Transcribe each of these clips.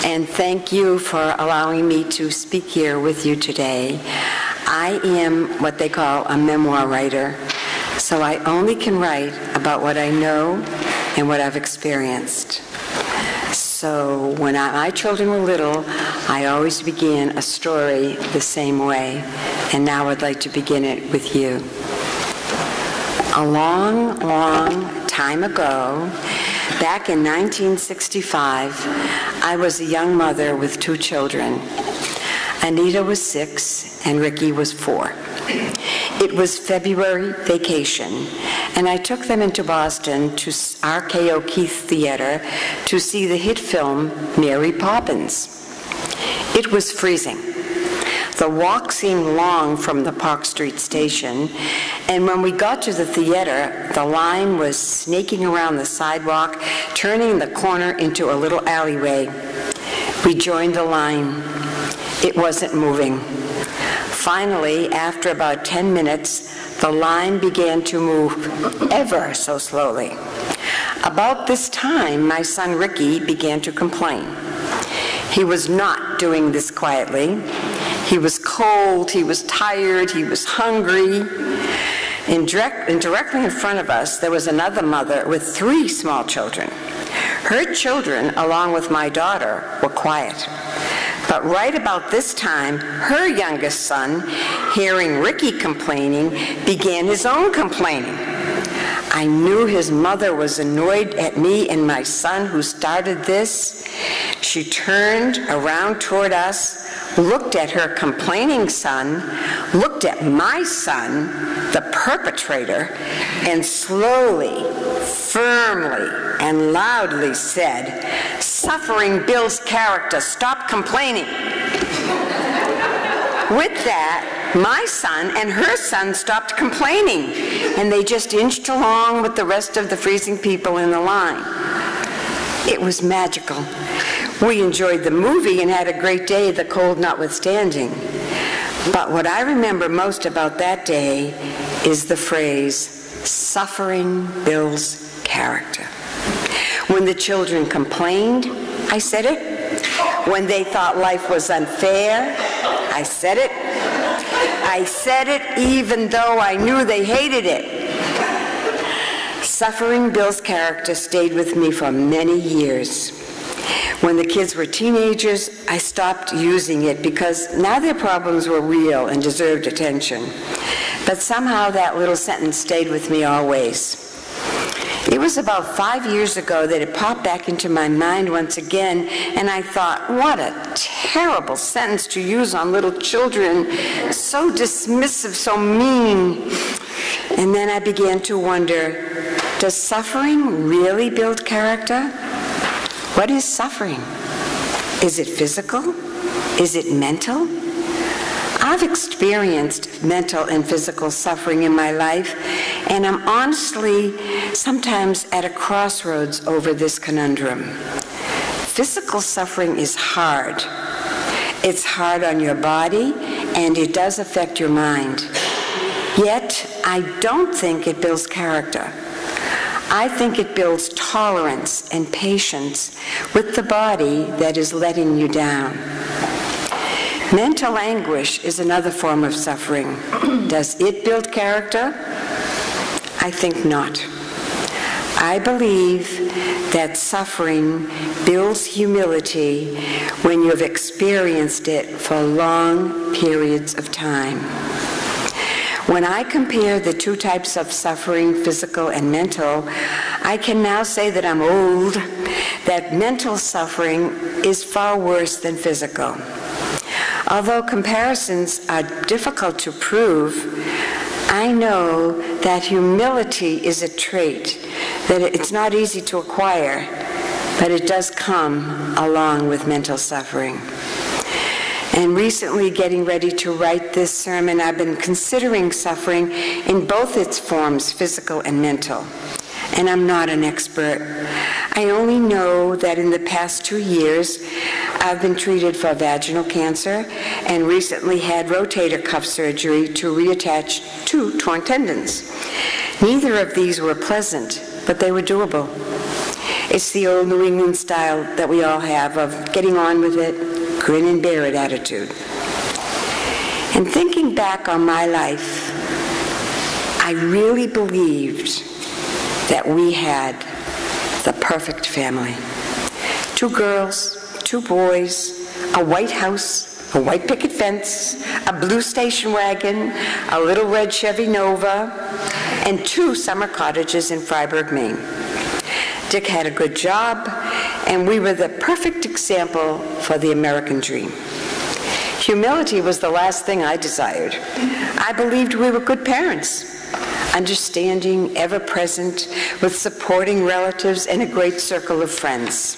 and thank you for allowing me to speak here with you today. I am what they call a memoir writer, so I only can write about what I know and what I've experienced. So when my children were little, I always began a story the same way, and now I'd like to begin it with you. A long, long time ago, back in 1965, I was a young mother with 2 children. Anita was 6 and Ricky was 4. It was February vacation, and I took them into Boston to RKO Keith Theater to see the hit film Mary Poppins. It was freezing. The walk seemed long from the Park Street station, and when we got to the theater, the line was snaking around the sidewalk, turning the corner into a little alleyway. We joined the line. It wasn't moving. Finally, after about 10 minutes, the line began to move ever so slowly. About this time, my son Ricky began to complain. He was not doing this quietly. He was cold, he was tired, he was hungry. And directly in front of us, there was another mother with 3 small children. Her children, along with my daughter, were quiet. But right about this time, her youngest son, hearing Ricky complaining, began his own complaining. I knew his mother was annoyed at me and my son who started this. She turned around toward us, looked at her complaining son, looked at my son, the perpetrator, and slowly, firmly, and loudly said, "Suffering builds character, stop complaining." With that, my son and her son stopped complaining, and they just inched along with the rest of the freezing people in the line. It was magical. We enjoyed the movie and had a great day, the cold notwithstanding. But what I remember most about that day is the phrase, "Suffering builds character." When the children complained, I said it. When they thought life was unfair, I said it. I said it even though I knew they hated it. Suffering builds character stayed with me for many years. When the kids were teenagers, I stopped using it because now their problems were real and deserved attention. But somehow that little sentence stayed with me always. It was about 5 years ago that it popped back into my mind once again, and I thought, what a terrible sentence to use on little children, so dismissive, so mean. And then I began to wonder, does suffering really build character? What is suffering? Is it physical? Is it mental? I've experienced mental and physical suffering in my life, and I'm honestly sometimes at a crossroads over this conundrum. Physical suffering is hard. It's hard on your body, and it does affect your mind. Yet, I don't think it builds character. I think it builds tolerance and patience with the body that is letting you down. Mental anguish is another form of suffering. Does it build character? I think not. I believe that suffering builds humility when you've experienced it for long periods of time. When I compare the 2 types of suffering, physical and mental, I can now say that I'm old, that mental suffering is far worse than physical. Although comparisons are difficult to prove, I know that humility is a trait, that it's not easy to acquire, but it does come along with mental suffering. And recently, getting ready to write this sermon, I've been considering suffering in both its forms, physical and mental. And I'm not an expert. I only know that in the past 2 years, I've been treated for vaginal cancer and recently had rotator cuff surgery to reattach 2 torn tendons. Neither of these were pleasant, but they were doable. It's the old New England style that we all have of getting on with it, grin and bear it attitude. And thinking back on my life, I really believed that we had the perfect family. 2 girls, 2 boys, a white house, a white picket fence, a blue station wagon, a little red Chevy Nova, and 2 summer cottages in Freiburg, Maine. Dick had a good job, and we were the perfect example for the American dream. Humility was the last thing I desired. I believed we were good parents, understanding, ever-present, with supporting relatives and a great circle of friends.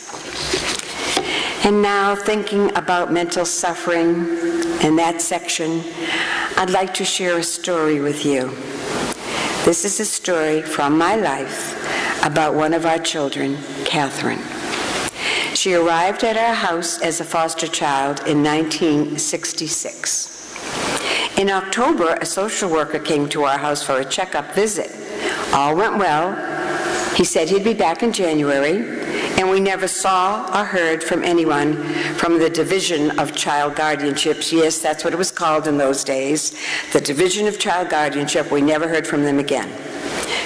And now, thinking about mental suffering in that section, I'd like to share a story with you. This is a story from my life about one of our children, Catherine. She arrived at our house as a foster child in 1966. In October, a social worker came to our house for a checkup visit. All went well. He said he'd be back in January, and we never saw or heard from anyone from the Division of Child Guardianships. Yes, that's what it was called in those days. The Division of Child Guardianship. We never heard from them again.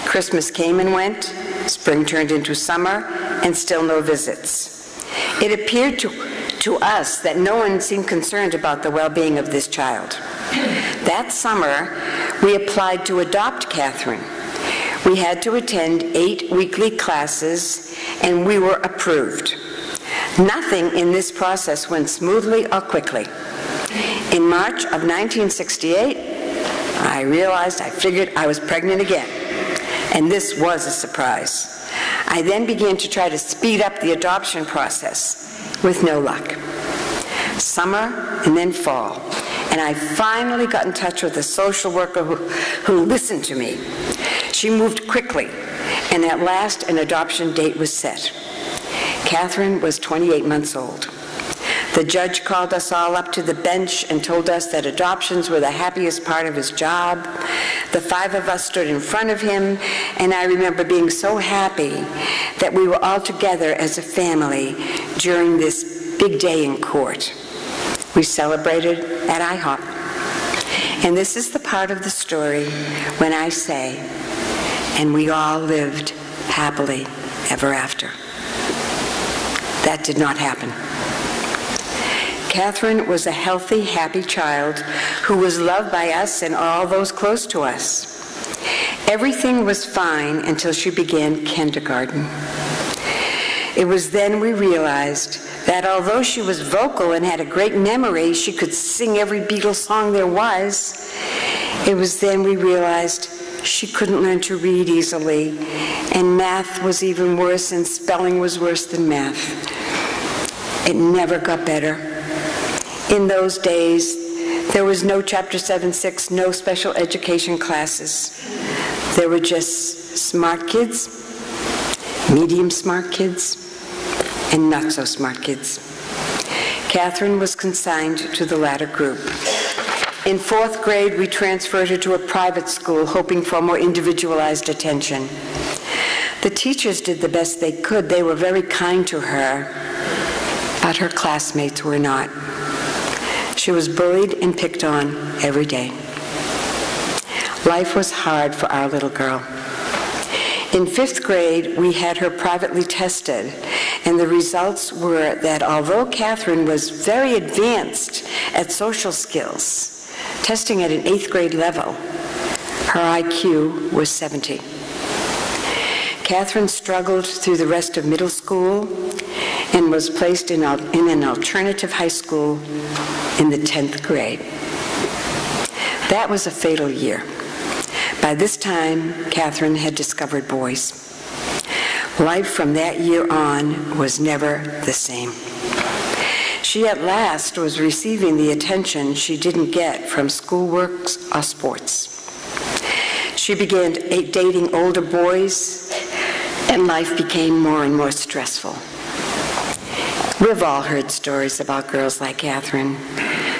Christmas came and went. Spring turned into summer, and still no visits. It appeared to us that no one seemed concerned about the well-being of this child. That summer, we applied to adopt Catherine. We had to attend 8 weekly classes, and we were approved. Nothing in this process went smoothly or quickly. In March of 1968, I figured I was pregnant again, and this was a surprise. I then began to try to speed up the adoption process, with no luck. Summer and then fall, and I finally got in touch with a social worker who listened to me. She moved quickly, and at last an adoption date was set. Catherine was 28 months old. The judge called us all up to the bench and told us that adoptions were the happiest part of his job. The 5 of us stood in front of him, and I remember being so happy that we were all together as a family during this big day in court. We celebrated at IHOP. And this is the part of the story when I say, and we all lived happily ever after. That did not happen. Catherine was a healthy, happy child who was loved by us and all those close to us. Everything was fine until she began kindergarten. It was then we realized that although she was vocal and had a great memory, she could sing every Beatles song there was. It was then we realized she couldn't learn to read easily, and math was even worse, and spelling was worse than math. It never got better. In those days, there was no Chapter 7-6, no special education classes. There were just smart kids, medium smart kids, and not so smart kids. Catherine was consigned to the latter group. In 4th grade, we transferred her to a private school, hoping for more individualized attention. The teachers did the best they could. They were very kind to her, but her classmates were not. She was bullied and picked on every day. Life was hard for our little girl. In 5th grade, we had her privately tested, and the results were that although Catherine was very advanced at social skills, testing at an 8th grade level, her IQ was 70. Catherine struggled through the rest of middle school and was placed in an alternative high school in the 10th grade. That was a fatal year. By this time, Catherine had discovered boys. Life from that year on was never the same. She at last was receiving the attention she didn't get from schoolwork or sports. She began dating older boys, and life became more and more stressful. We've all heard stories about girls like Catherine.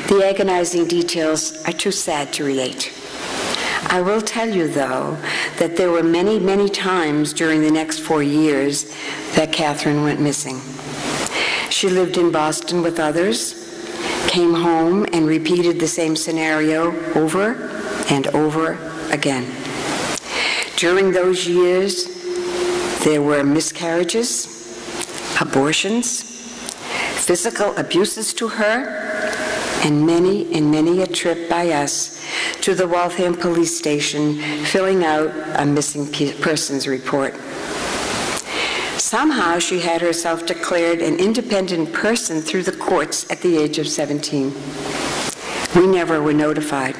The agonizing details are too sad to relate. I will tell you, though, that there were many, many times during the next 4 years that Catherine went missing. She lived in Boston with others, came home, and repeated the same scenario over and over again. During those years, there were miscarriages, abortions, physical abuses to her, and many a trip by us to the Waltham police station filling out a missing persons report. Somehow she had herself declared an independent person through the courts at the age of 17. We never were notified.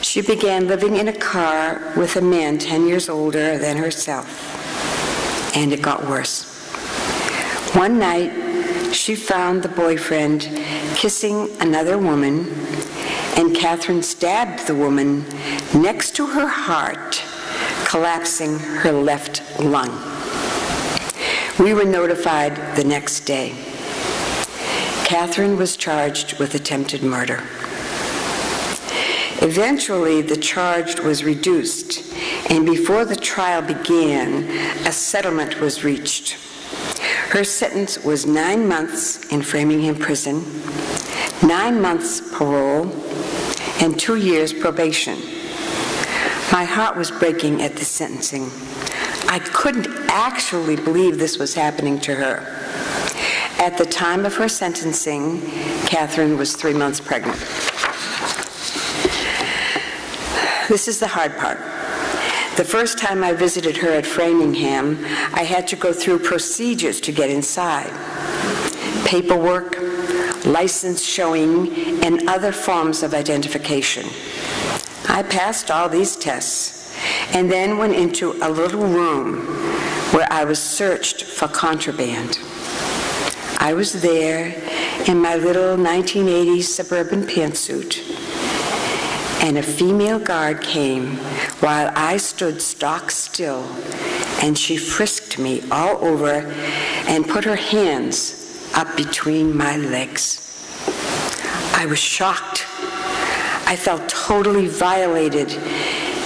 She began living in a car with a man 10 years older than herself, and it got worse. One night, she found the boyfriend kissing another woman, and Catherine stabbed the woman next to her heart, collapsing her left lung. We were notified the next day. Catherine was charged with attempted murder. Eventually, the charge was reduced, and before the trial began, a settlement was reached. Her sentence was 9 months in Framingham prison, 9 months parole, and 2 years probation. My heart was breaking at the sentencing. I couldn't actually believe this was happening to her. At the time of her sentencing, Catherine was 3 months pregnant. This is the hard part. The first time I visited her at Framingham, I had to go through procedures to get inside. Paperwork, license showing, and other forms of identification. I passed all these tests and then went into a little room where I was searched for contraband. I was there in my little 1980s suburban pantsuit, and a female guard came while I stood stock still, and she frisked me all over and put her hands up between my legs. I was shocked. I felt totally violated,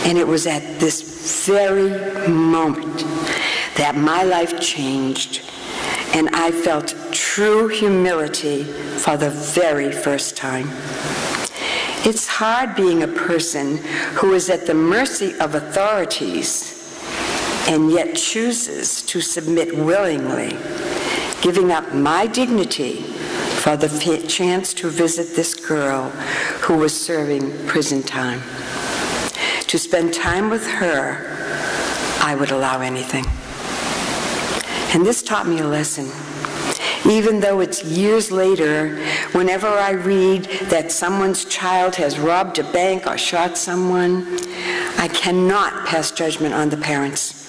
and it was at this very moment that my life changed, and I felt true humility for the very first time. It's hard being a person who is at the mercy of authorities and yet chooses to submit willingly, giving up my dignity for the chance to visit this girl who was serving prison time. To spend time with her, I would allow anything. And this taught me a lesson. Even though it's years later, whenever I read that someone's child has robbed a bank or shot someone, I cannot pass judgment on the parents.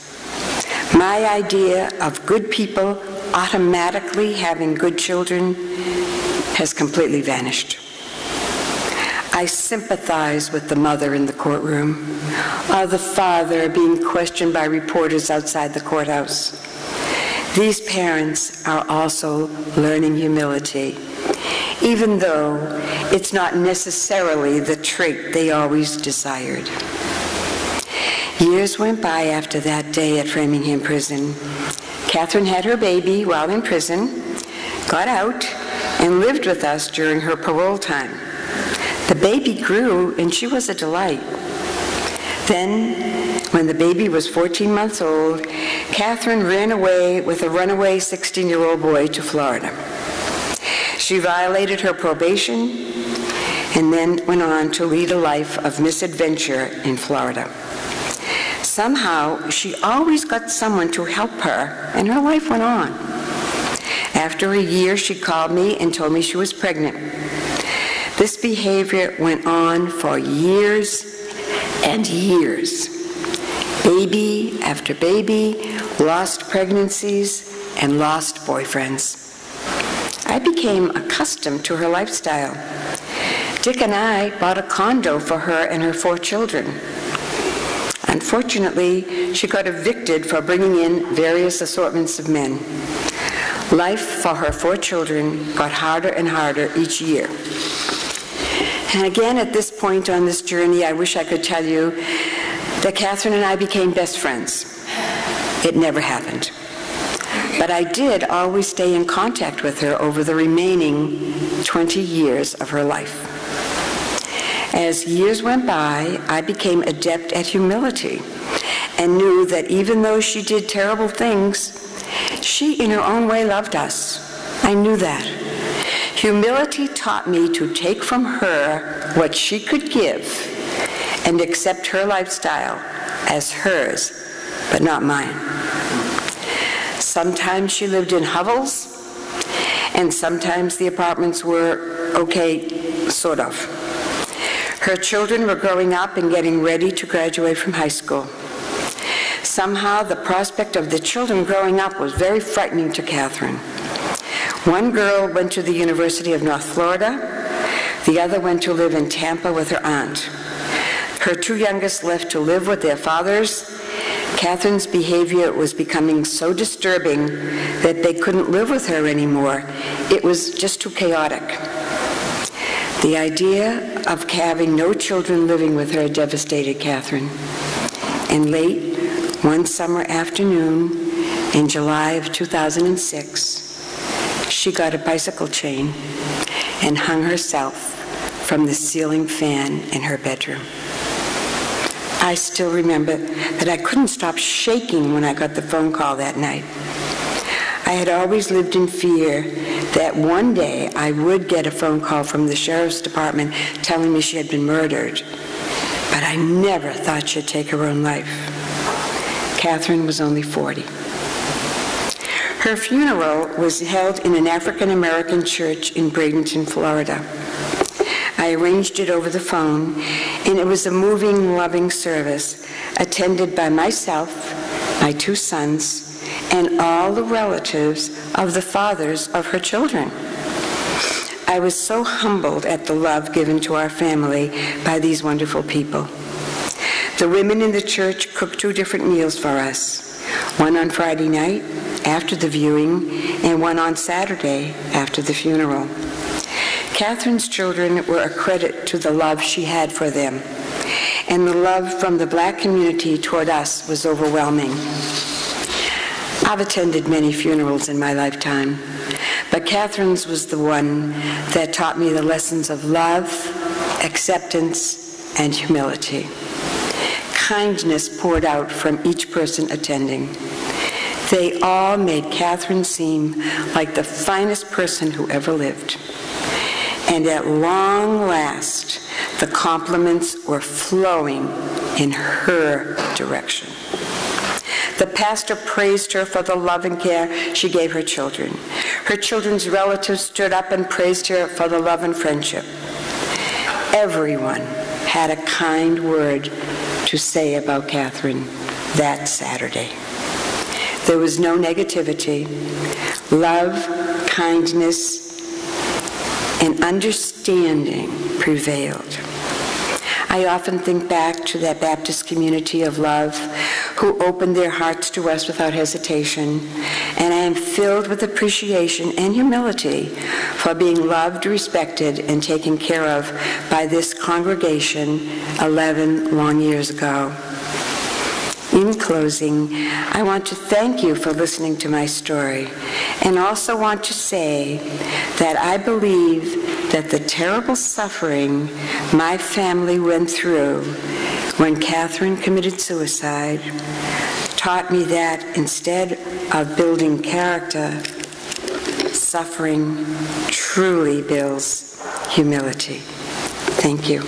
My idea of good people automatically having good children has completely vanished. I sympathize with the mother in the courtroom, or the father being questioned by reporters outside the courthouse. These parents are also learning humility, even though it's not necessarily the trait they always desired. Years went by after that day at Framingham Prison. Catherine had her baby while in prison, got out, and lived with us during her parole time. The baby grew, and she was a delight. Then, when the baby was 14 months old, Catherine ran away with a runaway 16-year-old boy to Florida. She violated her probation and then went on to lead a life of misadventure in Florida. Somehow, she always got someone to help her, and her life went on. After a year, she called me and told me she was pregnant. This behavior went on for years and years. Baby after baby, lost pregnancies, and lost boyfriends. I became accustomed to her lifestyle. Dick and I bought a condo for her and her 4 children. Unfortunately, she got evicted for bringing in various assortments of men. Life for her 4 children got harder and harder each year. And again, at this point on this journey, I wish I could tell you that Catherine and I became best friends. It never happened. But I did always stay in contact with her over the remaining 20 years of her life. As years went by, I became adept at humility and knew that even though she did terrible things, she in her own way loved us. I knew that. Humility taught me to take from her what she could give and accept her lifestyle as hers, but not mine. Sometimes she lived in hovels, and sometimes the apartments were okay, sort of. Her children were growing up and getting ready to graduate from high school. Somehow, the prospect of the children growing up was very frightening to Catherine. One girl went to the University of North Florida. The other went to live in Tampa with her aunt. Her two youngest left to live with their fathers. Catherine's behavior was becoming so disturbing that they couldn't live with her anymore. It was just too chaotic. The idea of having no children living with her devastated Catherine. And late one summer afternoon in July of 2006, she got a bicycle chain and hung herself from the ceiling fan in her bedroom. I still remember that I couldn't stop shaking when I got the phone call that night. I had always lived in fear that one day I would get a phone call from the sheriff's department telling me she had been murdered, but I never thought she'd take her own life. Catherine was only 40. Her funeral was held in an African-American church in Bradenton, Florida. I arranged it over the phone, and it was a moving, loving service attended by myself, my two sons, and all the relatives of the fathers of her children. I was so humbled at the love given to our family by these wonderful people. The women in the church cooked 2 different meals for us, one on Friday night after the viewing, and one on Saturday after the funeral. Catherine's children were a credit to the love she had for them, and the love from the Black community toward us was overwhelming. I've attended many funerals in my lifetime, but Catherine's was the one that taught me the lessons of love, acceptance, and humility. Kindness poured out from each person attending. They all made Catherine seem like the finest person who ever lived. And at long last, the compliments were flowing in her direction. The pastor praised her for the love and care she gave her children. Her children's relatives stood up and praised her for the love and friendship. Everyone had a kind word to say about Catherine that Saturday. There was no negativity. Love, kindness, and understanding prevailed. I often think back to that Baptist community of love who opened their hearts to us without hesitation, and I am filled with appreciation and humility for being loved, respected, and taken care of by this congregation 11 long years ago. In closing, I want to thank you for listening to my story, and also want to say that I believe that the terrible suffering my family went through when Catherine committed suicide taught me that instead of building character, suffering truly builds humility. Thank you.